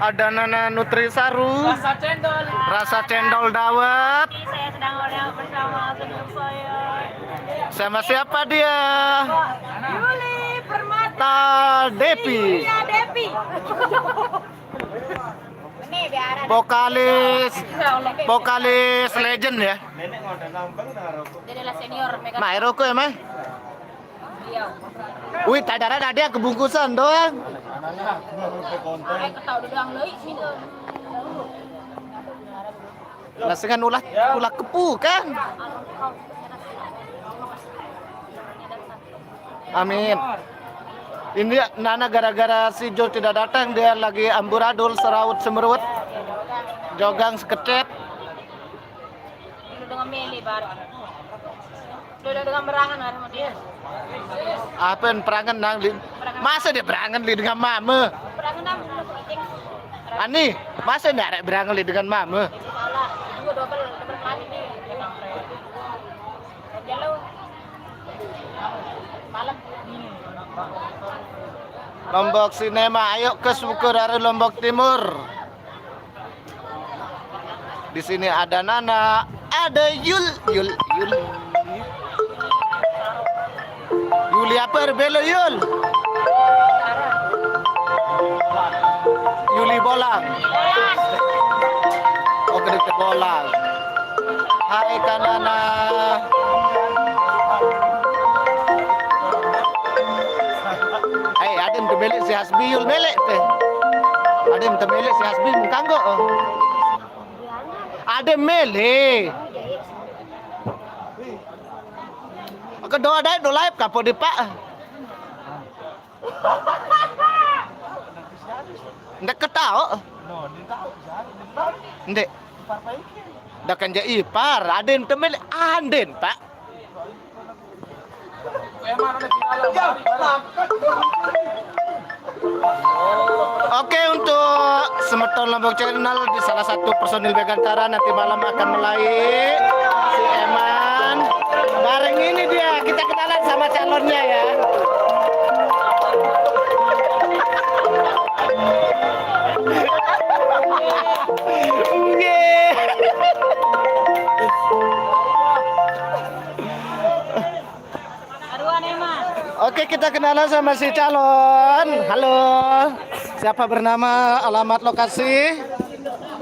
Ada Nana Nutrisaru, rasa cendol dawet. Saya sedang bersama senyum saya. Sama siapa dia? Yuli Permata Depi, Iya Depi. Ini biar vokalis legend ya. dia adalah senior Mega. Mairo ko ya, Mai. Beliau. Wih, tadara ada kebungkusan doang. Ketahu doang deui gitu. Lasengan ulah kepu kan. Amin. Ini Nana gara-gara si Jo tidak datang, dia lagi amburadul seraut semerut. Jogang sekecet. Dulu dengan Meli baru. Dulu dengan berangan sama dia. Apa yang perangan nang masa dia berangan li dengan mama? Berangan nang itik. Ani, masa ndak berangan li dengan mama? Salah. Juga double kali nih. Jalan. Malam. Lombok Sinema, ayo ke Suku dari Lombok Timur. Di sini ada Nana, ada Yuli apa belo Yul? Yuli Bolang. Oh, gede bolang. Hai Kanana. Adem temelek si Hasbi Yul melek teh. Adem temelek si Hasbi mengkanggo. Adem melek. Kedua ada do live kapo di Pak. Ndak ketau. Ndek. Dak kan ja ipar, Adem temelek anden, Pak. Oke, untuk Semeton Lombok Channel di salah satu personil Begantara nanti malam akan mulai si Eman. Bareng ini dia, kita kenalan sama calonnya ya. Oke, kita kenalan sama si calon. Halo. Siapa bernama, alamat, lokasi?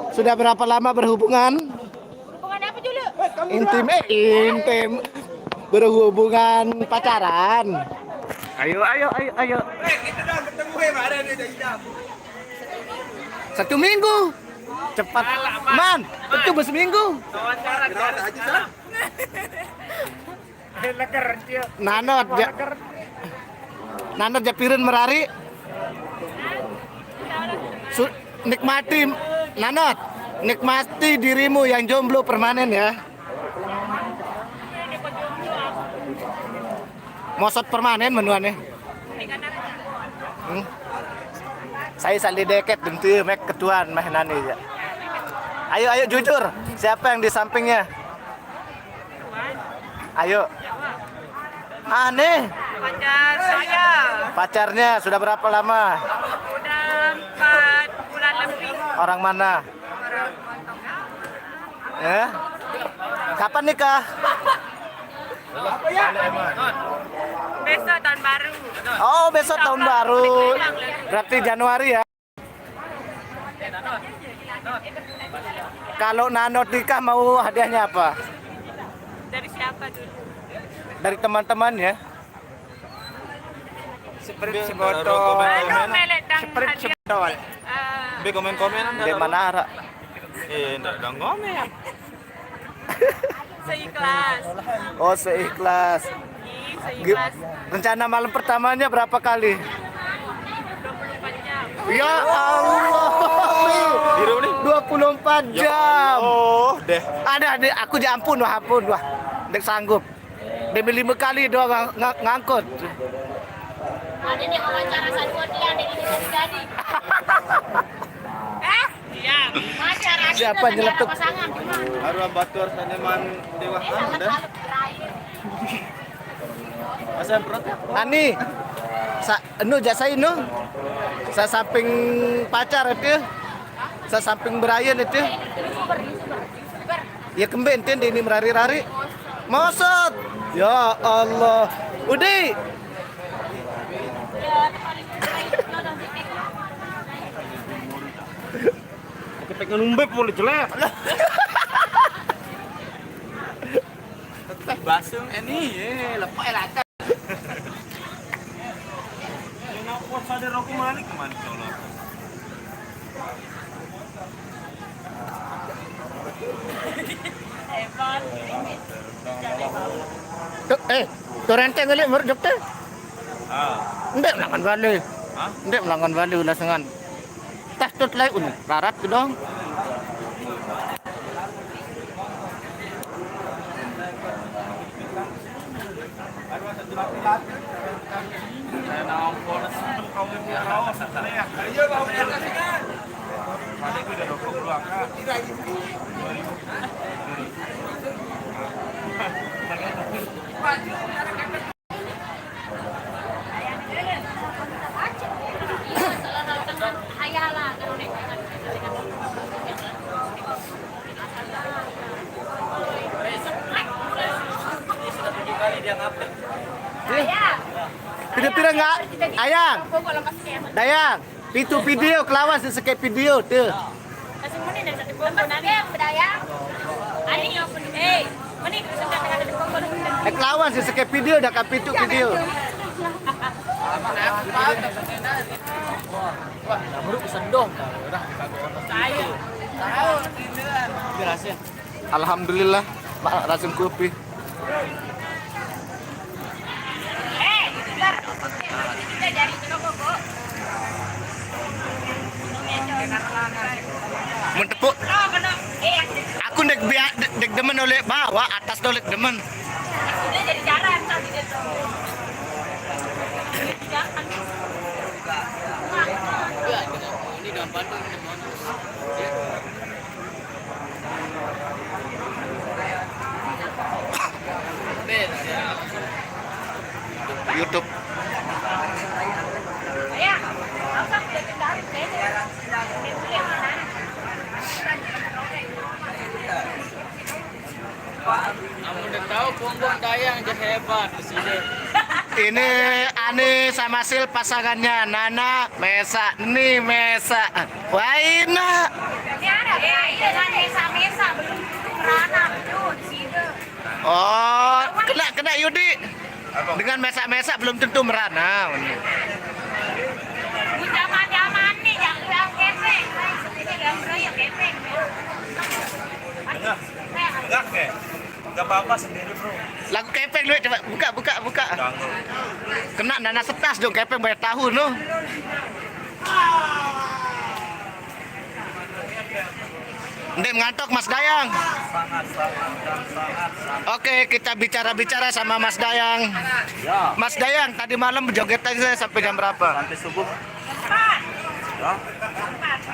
Sudah berapa lama berhubungan? Hubungan apa dulu? Intim. Berhubungan pacaran. Ayo. Kita dah ketemu ada nih. 1 minggu. Cepat. Man, itu seminggu. Nanot japirin merari. Nikmati Nanot, nikmati dirimu yang jomblo permanen ya. Mosot permanen menuannya. Saya sali deket tentu mek ketuan meh nani ya. Ayo jujur, siapa yang di sampingnya? Ayo. Aneh. Pacar saya. Pacarnya sudah berapa lama? Udah 4 bulan lebih. Orang mana? Ya? Kapan nikah? Besok tahun baru. Oh, besok tahun baru. Berarti Januari ya. Kalau Nanot nikah mau hadiahnya apa? Dari siapa dulu? Dari teman-teman ya. Seperti si botol. Seperti si botol. Be komen-komen Di Manara. Enggak komen. Seikhlas. Oh, seikhlas. Seikhlas. Rencana malam pertamanya berapa kali? 24 jam. Ya Allah. 24 jam. Oh, deh. Ada, aku ampun wah. Dek sanggup. Demi 5 kali doang ngangkut. Ada yang wawancara saduan dia, ada ini jadi. Iya. Wawancara Siapa nyeletuk? pasangan cuma. Harum batur saneman dewa ada. Terakhir. Masa Ani. Jasa no. Sa samping pacar itu. Sa samping berayan itu. Ya kemben ini merari-rari. Maksud. Ya Allah. Udi. Kita ngumbep boleh jelek. Basum ini lepas lata. Yang nak puas sadar aku malik kemana kalau. Tu renteng kali mer doktor. Ndek melangan balik. Hah? Ndek melangan balik ulah sengan. Tas tut lai rarat tu dong. Pira-pira enggak? Ayang. Dayang. Itu video kelawan sesekep video tuh. Kelawan sesekep video dah kapitu video. Alhamdulillah, Pak rasim kopi. Mentepuk. Aku dek demen oleh bawah atas dolek demen. Udah jadi jaran tadi dia tuh. Ini dalam Bandung ini bonus. YouTube. Ya, apa udah ditarik beda. Kamu udah tahu Pombong Dayang aja hebat di sini. Ini Ani sama Sil pasangannya Nana Mesa nih Mesa. Waina. Ini ada dengan mesa-mesa belum merana tuh di sini. Oh, kena Yudi. Dengan mesa-mesa belum tentu merana. Zaman-zaman nih yang kepeng. Ini yang beraya kepeng. Enggak apa-apa sendiri, Bro. Lagu kepeng lu coba buka. Kena Nana setas dong kepeng banyak tahun loh. Ndek ngantuk Mas Dayang. Oke, kita bicara sama Mas Dayang. Ya, Mas Dayang, tadi malam joget aja sampai jam berapa? sampai subuh. Ya.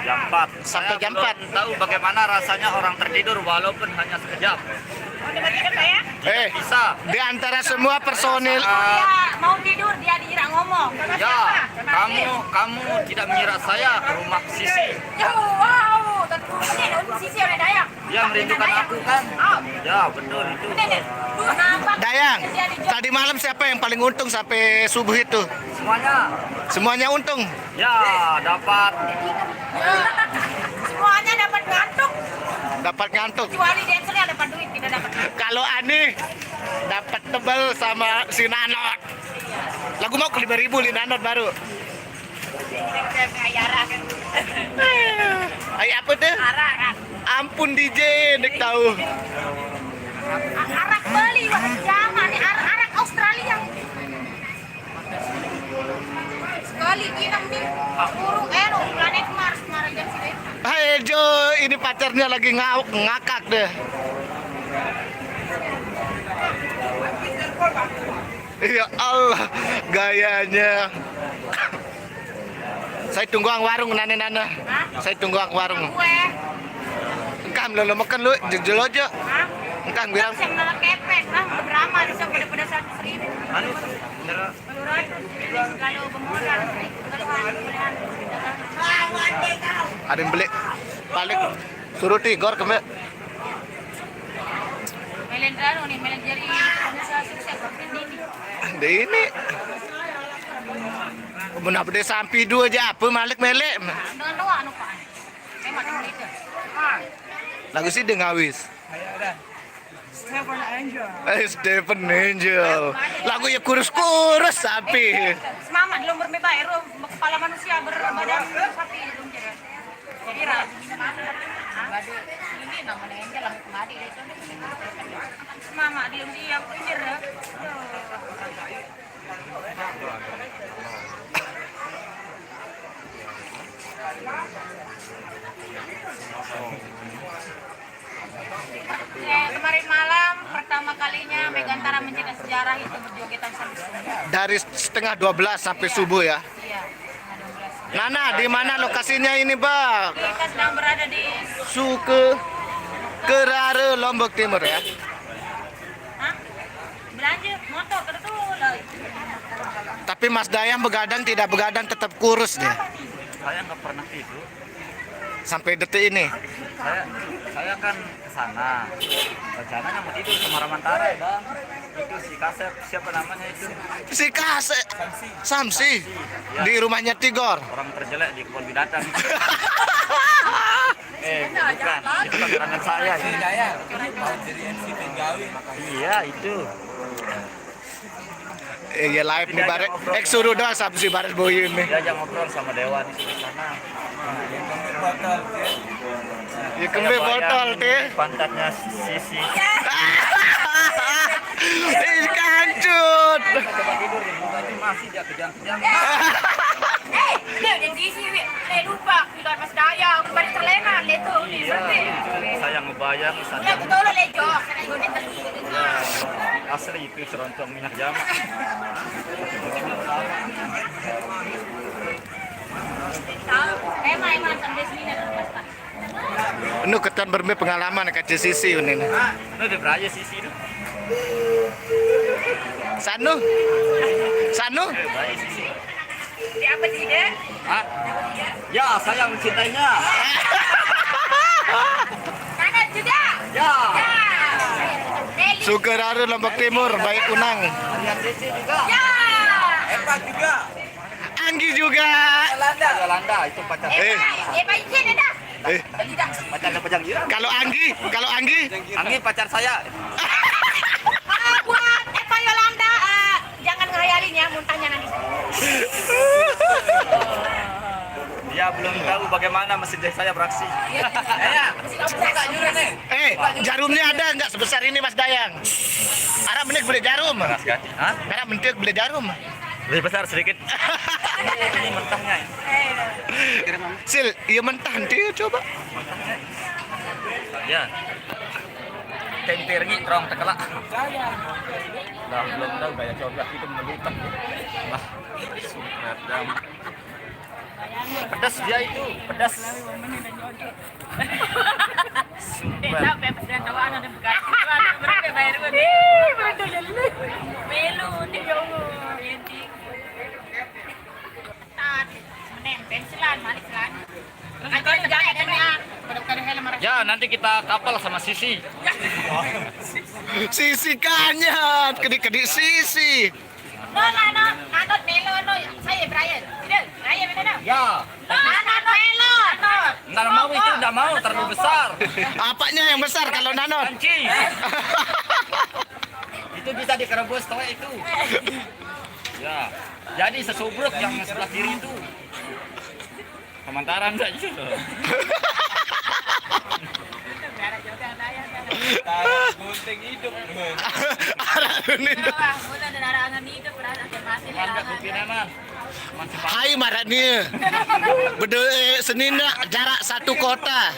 Jam 4. Sampai jam 4. Tahu bagaimana rasanya orang tertidur walaupun hanya sekejap. Mau dibagikan saya? Bisa. Di antara semua personil Dia mau tidur dia dikira ngomong. Ya, kamu tidak mengira saya ke rumah Sisi. Wow, tentu ini sisi orang Dayak. Dia merindukan aku kan? Ya, betul itu. Dayang, tadi malam siapa yang paling untung sampai subuh itu? Semuanya. Semuanya untung. Ya, dapat. Semuanya dapat ngantuk. Dapat ngantuk. Kecuali dancer yang dapat duit tidak dapat. Kalau Ani dapat tebel sama si Nanot. Lagu mau ke 5.000 li Nanot baru. Ayara kan. Ay apa tuh? Arak kan. Ampun DJ, nek tahu. Arak beli waktu zaman nih arak Australia. Sekali kita nih burung planet Mars kemarin jam sini. Hai Jo, ini pacarnya lagi ngakak deh. Ya Allah, gayanya. Saya tunggu ang warung nana. Saya tunggu ang warung. Gue. Engkau lo makan lu jejel aja. Hah? Engkau bilang Saya malah kepek lah. Berapa di sana pada 100.000. Anu, bener Ada yang beli. Balik. Suruh Tigor kembali. Melendra nih, melendari pengusaha sukses ini. Ini. Benar benar sampai dua aja apa Malik melek. Dengan doa anu Pak. Memang itu. Lagu sih dengawis. Stephen Angel. Lagu ya kurus-kurus sapi. Semangat belum bermebayar, kepala manusia berbadan sapi belum jadi. Jadi ini namanya Angel lah kemari itu. Semangat dia yang pinggir ya. Kemarin malam pertama kalinya Megantara mencetak sejarah itu berjogetan sampai subuh. Dari setengah 12 sampai subuh ya. Iya, setengah 12. Nana, di mana lokasinya ini, Bang? Kita sedang berada di Kerara Lombok Timur ya. Hah? Belanja motor kebetul. Tapi Mas Dayang begadang tidak begadang tetap kurus dia. Saya nggak pernah tidur. Sampai detik ini. Saya kan ke sana. Rencananya mau tidur sama Ramantara, Bang. Itu si Kasep, siapa namanya itu? Si Kase Samsi di rumahnya Tigor. Orang terjelek di kebun binatang. Bukan. Itu langganan saya. Iya, itu. Iya live nih bareng. Suruh doang Samsi bareng boy ini. Diajak ngobrol sama Dewan di sana. Ya kembali botol teh. Pantatnya Sisi. Kancut. Coba tidur nih, tadi masih dia kejang-kejang. Dia udah diisi, lupa kita Mas Dayang, kembali terlena itu nih. Saya ngebayang Ya sana. betul lejo, saya ikutin Asli itu serontong minyak jamak. emang sampai sini pasta. Nu ketan berme pengalaman ke Sisi ini. Itu udah beraya Sisi itu. Sanu. Beraya Sisi. Di apa sih deh? Hah? Ya, saya mencintainya. Mana juga? Ya. Deli. Sukerara Lombok Timur baik Unang. Lihat Sisi juga. Ya. Epa juga. Anggi juga. Yolanda itu pacar. Pak izin dah. Pacarnya pajang Ira. Kalau Anggi. Anggi pacar saya. Buat Eva Yolanda, jangan ngayalin ya muntahnya nanti. Dia belum tahu bagaimana mesin saya beraksi. Jarumnya ada nggak sebesar ini Mas Dayang? Arab menit beli jarum. Hah? Arab menit beli jarum. Lebih besar sedikit. Ini mentahnya. Sil, iya mentah dia coba. Ya. Tempirnya terong tekelak. Dah belum tahu gaya coba itu melutak. Wah. Super. Pedas dia itu, pedas. Super. Ya, nanti kita kapal sama Sisi. Sisi kanyat, kedik-kedik Sisi. Nanot melon, saya Brian. Tidak, Brian mana? Ya. Nanot melon. Nggak mau itu, nggak mau terlalu besar. Apanya yang besar kalau nanot? Panci. Itu bisa dikerebus toh itu. Ya. Jadi sesubruk yang sebelah kiri itu. Kemantaran saja. Gunting hidup. Mula nenarangan hidup berada di masih Mantap pimpinan. Hai maraknya. Bede Senin jarak satu kota.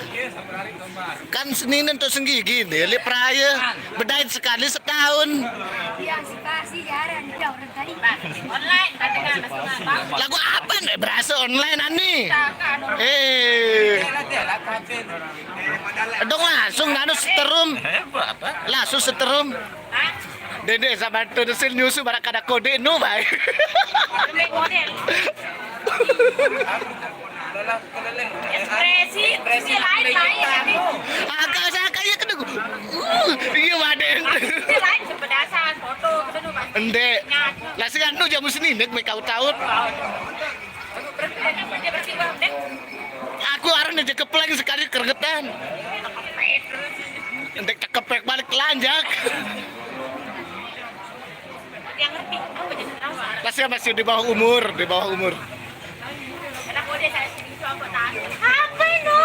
Kan Senin untuk senggigi deh, peraya. Bedait sekali setahun. yang kasih jaran jauh tadi. Online katakan Lagu apa nih? Berasa online ani. katakan. Dong langsung nanu seterum. Hebat. Langsung seterum. Dede sama tulisin nyusu barak kada kode nu baik. Model. Ekspresi lain. Agak saya kayak kena. Iya badan. Ekspresi lain sepedasan foto kedenu Mas. Ende. Lah sing anu jamu sini nek me kau tahu. Bersih Bang, deh. Aku arep aja kepleng sekali kergetan. Endek cekepek balik lanjak. Yang ngerti apa jadi nama. Lah saya masih di bawah umur, di bawah umur. Anak muda saya sini coba tahu. Apa itu?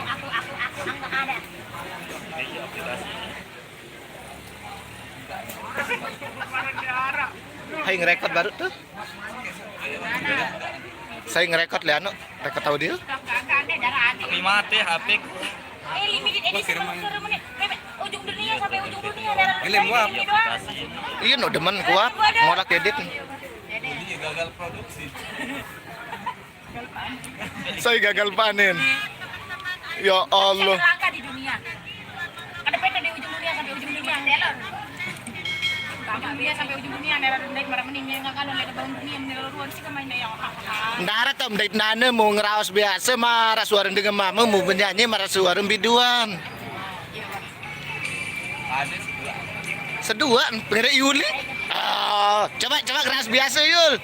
Aku ada. Hai ngerekod baru tuh. Saya ngerekod Leano, rekod audio. Tapi mati HP. Limited edition menit. Ujung dunia sampai ujung dunia dalam Ngelem gua. ini doang. Iya no demen kuat, mau lak edit. Dia gagal produksi. Saya gagal panen. Ya Allah. Langka di dunia. Ada peta di ujung dunia sampai ujung dunia nelor. Ujung dunia sampai ujung dunia nelor naik marah mening yang kan oleh bangun dunia nelor ruang sih kemain yang Ndara tom date nane mau ngeraos biasa marah suara dengan mama mau bernyanyi marah suara biduan. Ada Sedua pengen Yuli. Oh, coba ngeraos biasa Yul.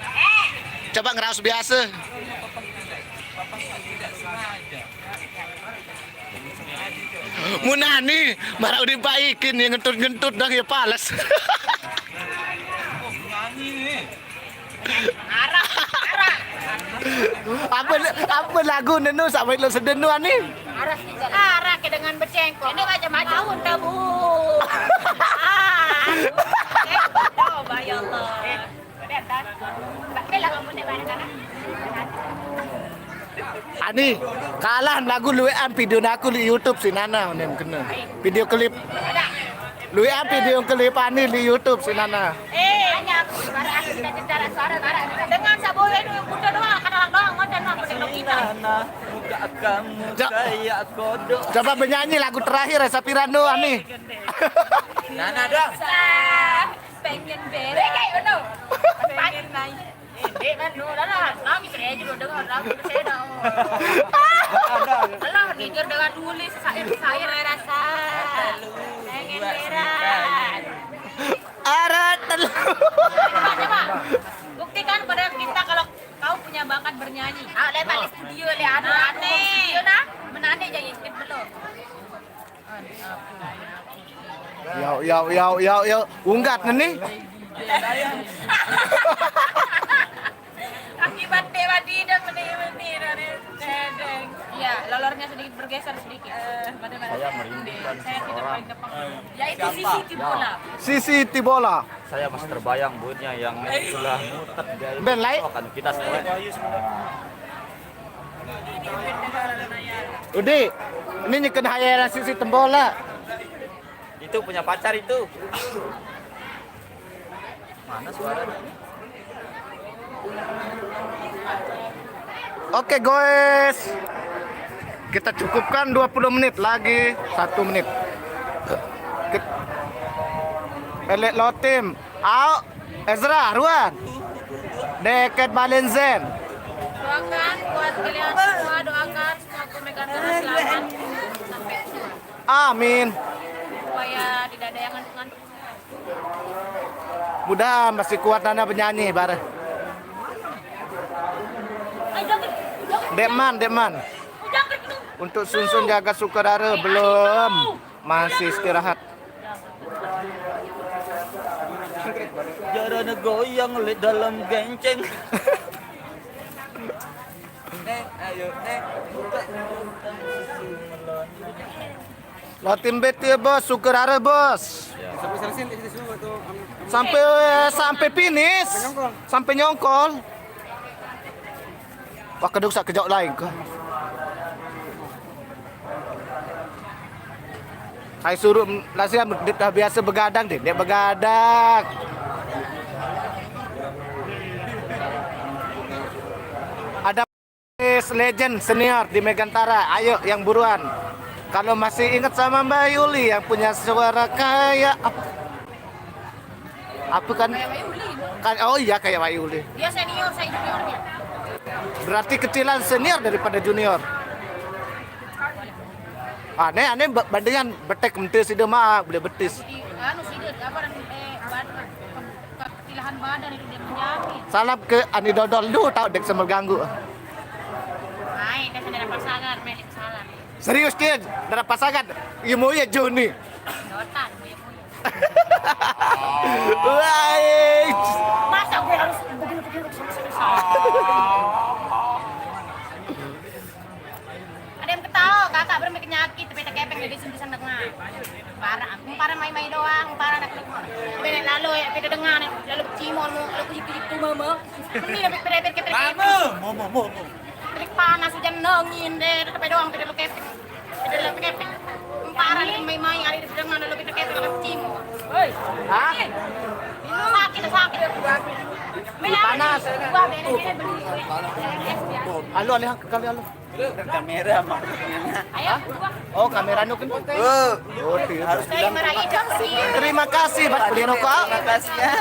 Coba ngeraos biasa. Munani, marah udah baikin yang ngentut dah ya palas. Apa lagu nenu sampai lo sedenu ani? arah ke dengan bercengkok. Ini macam-macam tahun tabu. Coba ya Allah. Bela kamu nih mana? Ani kalah lagu luwean video aku di YouTube si Nana nem kena. Video klip. Luwean video klip Ani di YouTube si Nana. Hanya aku suara asli dan cara suara dengan saboe itu yang muda doang, kan orang doang ngoten mah pedek kita. Muka kamu Ja- kayak kodok. Coba bernyanyi lagu terakhir Esa Pirando Ani. Nana dong. Pengen bere kayak ono. Pengen naik. Dek kan no lah, nangis saya juga dengar lagu saya dah. Alah, jujur dengan tulis saya rasa pengen beran. Arat Coba, buktikan pada kita kalau kau punya bakat bernyanyi. Ah, lihat di studio lihat aneh. Studio nah, menane jangan ikut belum. Yo unggat nih. Akibat dewa tidak menir. Iya, lolornya sedikit bergeser sedikit. Saya merindukan saya tidak paling depan. Yaitu sisi bola. Sisi Tibola. Saya masih terbayang buatnya yang sudah mutet dari Ben lai. akan kita semua. Udah, ini nyekin hayalan sisi tembola. Itu punya pacar itu. Mana suaranya? Oke guys, kita cukupkan 20 menit lagi 1 menit. Elek Lotim, Au, Ezra, Ruan, Deket Balenzen. Doakan buat kalian semua, doakan semoga mereka selamat sampai tua. Amin. Supaya tidak ada yang ngantuk-ngantuk. Mudah masih kuat Nana penyanyi bareng. Dekman. Untuk Sunsun jaga sukadara belum, masih istirahat. Jarane goyang le dalam genceng. Lotim bete bos, sukadara bos. Sampai finish, sampai nyongkol. Wah keduk sak kejauh lain ke? Saya suruh Lazia dah biasa begadang deh, dia begadang. Ada legend senior di Megantara, ayo yang buruan. Kalau masih ingat sama Mbak Yuli yang punya suara kayak Apa kan? Kayak Mayuli. Oh iya kayak Wayuli. Dia senior, saya juniornya. Berarti kecilan senior daripada junior. Aneh bandingan betek mentis itu mah boleh betis. Di anu sih dia apa kecilahan badan itu dia menjamin. Salam ke Ani Dodol dulu tahu dek semel ganggu. Baik, dia sudah pasangan, melik salah. Serius dia darah pasangan. Imu ya Joni. Dotan, gue. Wah. Masa gue harus begini ada yang ketawa, kakak bermain penyakit, tapi tak kepeng jadi sembusan dengar. Parah main-main doang, parah nak dengar. Tapi lalu ya, kita dengar, lalu cimol mu, lalu kucing-kucing mama. Ini lebih berebet ke Mau. Terik panas hujan nangin deh, tapi doang tidak lu kepeng. Tidak lu kepeng. Parah nih main-main ada di dengar lalu kita kepeng lalu cimol. Hei. Hah? Sakit. Panas. Gua bener-bener beli. Halo alih kali halo. Kamera makanya. Ayo, gua. Oh kamera nu kan. Harus Saya merah hijau pergi. Terima kasih Mas beli rokok. Terima kasih ya.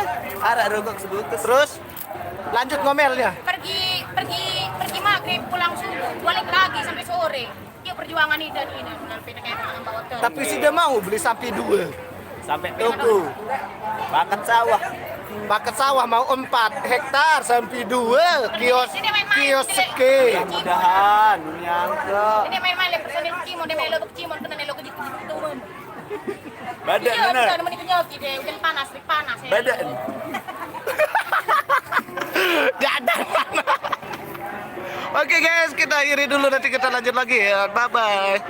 Ada rokok sebungkus. Terus lanjut ngomelnya. Pergi maghrib pulang subuh balik lagi sampai sore. Yuk perjuangan ini dan ini sampai kayak orang bawa hotel. Tapi sudah mau beli sapi 2. Sampai tuku. Bakat sawah. Paket sawah mau 4 hektar sampai 2 kios ski. Mudahan nyangka. Ini main-main le personil Cimon, dia main lobok Cimon kena lobok gitu gitu. Badan Iya, bener. bisa nemenin kenyoki deh, hujan panas. Ya. Badan. Dadah. Oke guys, kita akhiri dulu nanti kita lanjut lagi ya. Bye bye.